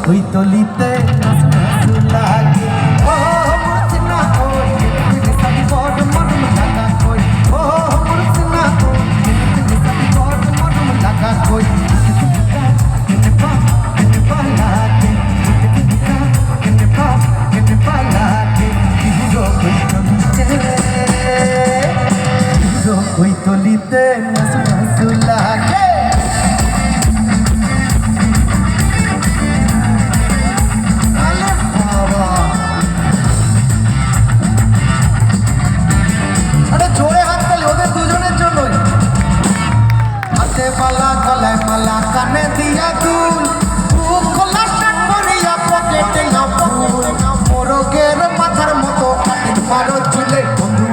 ওই তলিতে নাচ নাচ লাগে ও মুর্শিনা ওই তুই সাথে বড় মন লাগা কই ও মুর্শিনা ওই তুই সাথে বড় মন লাগা কই ওই তলিতে নাচ নাচ লাগে মালা গলায় মালা কানে দিয়া দুল খোলা শার্ট পরিয়া পকেটে না ফুল মোরগের মাথার মতো কাটিং মারো চুলে বন্ধু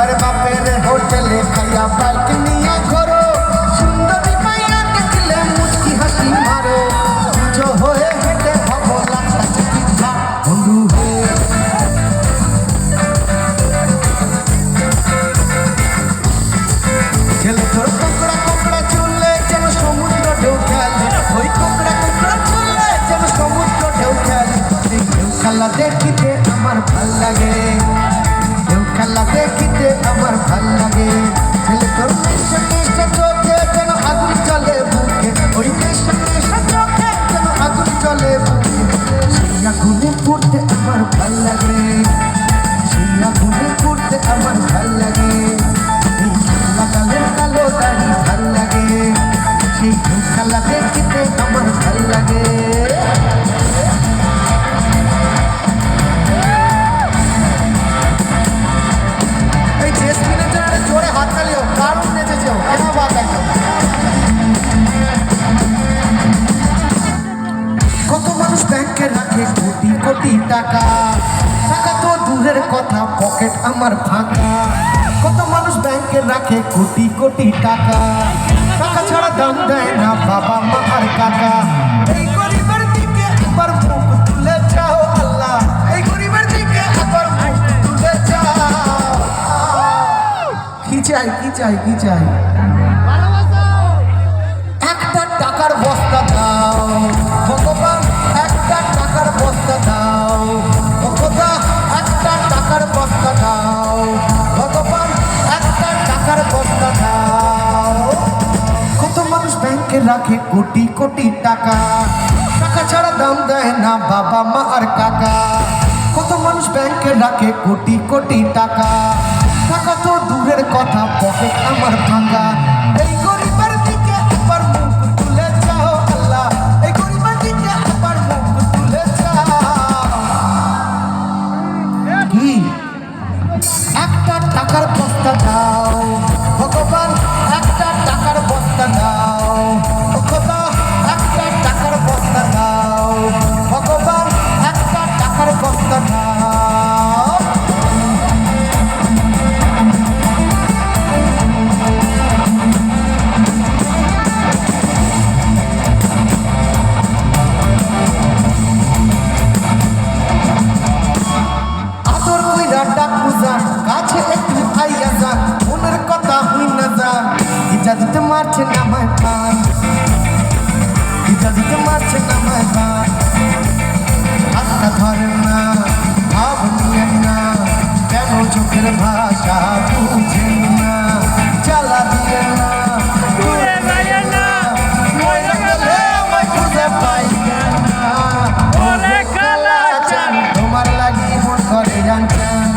আরে বাপের হোটেলে খাইয়া বাইক নিয়ে ঘোরো সুন্দরী মাইয়া দেখলে মুচকি হাসি মারো বুঝো হয়ে হেঁটে ভাবো লাখটা চিকিৎসা বন্ধু ছেলে তোর কোকড়া কোকড়া চুলে যেন সমুদ্র ঢেউ খেলে ওই কোকড়া কোকড়া চুলে যেন সমুদ্র ঢেউ খেলে এই ঢেউ খেলা দেখিতে আমার ভাল লাগে ঢেউ খেলা দেখিতে আমার ভাল লাগে ছেলে তোর নেশা নেশা চোখে যেন আগুন জ্বলে বুকে ওই নেশা নেশা চোখে যেন আগুন জ্বলে বুকে সেই আগুনে পড়তে আমার ভাল লাগে সেই আগুনে পড়তে আমার ভাল লাগে কালের কালো দাড়ি ভাল লাগে সেই খেলা দেখিতে আমার ভাল লাগে এই জেসমিনের জন্য জোরে হাত তালিও কারণ নেচেছেও কেন বাদ একদম কত মানুষ ব্যাংকে রাখে কোটি কোটি টাকা টাকা তো দূরের কথা পকেট আমার ফাঁকা কত মানুষ ব্যাংকে রাখে কোটি কোটি টাকা টাকা ছাড়া দাম দেয় না বাবা মা আর কাকা এই গরিবের দিকে আবার মুখ তুলে যাও আল্লাহ এই গরিবের দিকে আবার মুখ তুলে যাও কি চাই কি চাই কি চাই একটা টাকার বস্তা দাও ভগবান একটা টাকার বস্তা দাও ভগবান একটা টাকার বস্তা দাও ভগবান একটা টাকার বস্তা দাও কত মানুষ ব্যাংকে রাখে কোটি কোটি টাকা টাকা ছাড়া দাম দেয় না বাবা মা আর কাকা কত মানুষ ব্যাংকে রাখে কোটি কোটি টাকা টাকা তো দূরের কথা পকেট আমার ফাঁকা এই গরিবের দিকে আবার মুখ তুলে যাও আল্লাহ এই গরিবের দিকে আবার মুখ তুলে যাও কি একটা টাকার বস্তা দাও ভগবান একটা টাকার বস্তা দাও খোদা একটা টাকার বস্তা দাও ভগবান একটা টাকার বস্তা দাও আদর কইরা ডাক বুঝা কাছে একটু আইয়া যা মনের কথা হই না যা ইজাজত মারছে না মায় পান ইজাজত মারছে না মায় পান আস্থা ধরেন না ভাব নিয়েন না কেন চোখের ভাষা বুঝেন না জ্বালা দিয়েন না তোমার লাগি মন করে জানছেন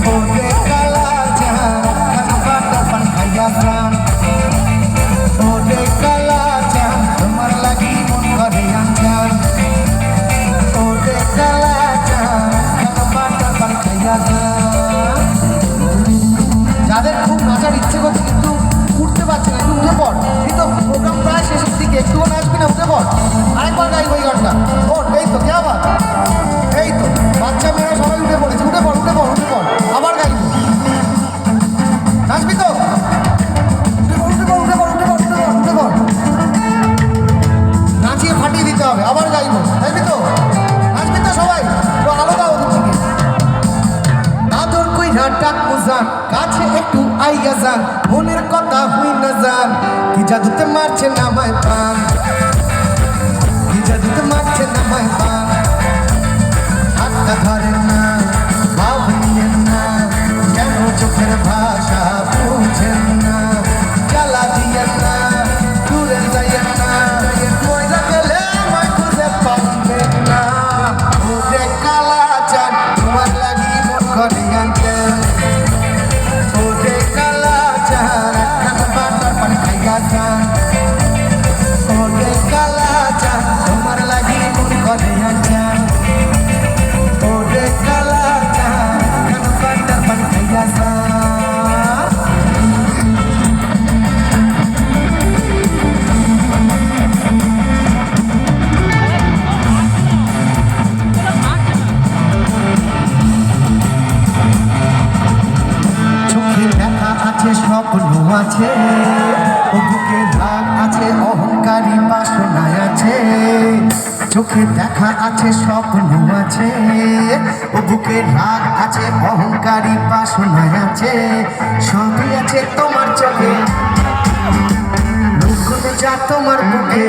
ওরে কালা জান বাটা পান খাইয়া প্রাণ ওরে কালা জান তোমার লাগি মন করে জানছেন ওরে কালা জান বাটা পান খাইয়া প্রাণ যাদের খুব নাচার ইচ্ছে করছে কিন্তু উঠতে পারছে না একটু উঠে পড় কিন্তু প্রোগ্রাম প্রায় শেষের দিকে একটুও নাচবি না উঠে পড় আরেকবার গাইব এই গানটা ওর এই তো কে আবার এই তো বাচ্চা মেয়েরা সবাই উঠে পড়েছে উঠে পড় উঠে পড় উঠে পড় আবার গাইব নাচবি তো উঠে পড় উঠে পড় উঠে পড় উঠে পড় উঠে পড় নাচিয়ে ফাটিয়ে দিতে হবে আবার গাইব নাচবি তো সবাই তো আলাদা ওদের থেকে আদর কইরা ডাক মুজান কাছে একটু আইয়া যান মনের কথা হই না যান কি জাদুতে মারছে নামায় পান কি জাদুতে মারছে নামায় পান হাতটা ধরেন না ভাবলেন না কেন চোখের ভাষা বুঝেন না জ্বালা দিয়েন না দূরে যাইয়েন না ময়রা গেলে আমায় খুঁজে পাবেন না ওরে কালা চান তোমার লাগি মন করে আনতে ওরে কালা চান একখান বাটার পানি খাইয়া যান ওরে কালা চান তোমার লাগি মন করে আনতে ওরে কালা চান একখান বাটার পানি খাইয়া যান চোখে দেখা আছে স্বপ্ন আছে ও বুকে রাগ আছে অহংকারী বাসনায় আছে চোখে দেখা আছে স্বপ্ন আছে ও বুকে রাগ আছে অহংকারী বাসনায় আছে সবই আছে তোমার চোখে লুকোনো যা তোমার বুকে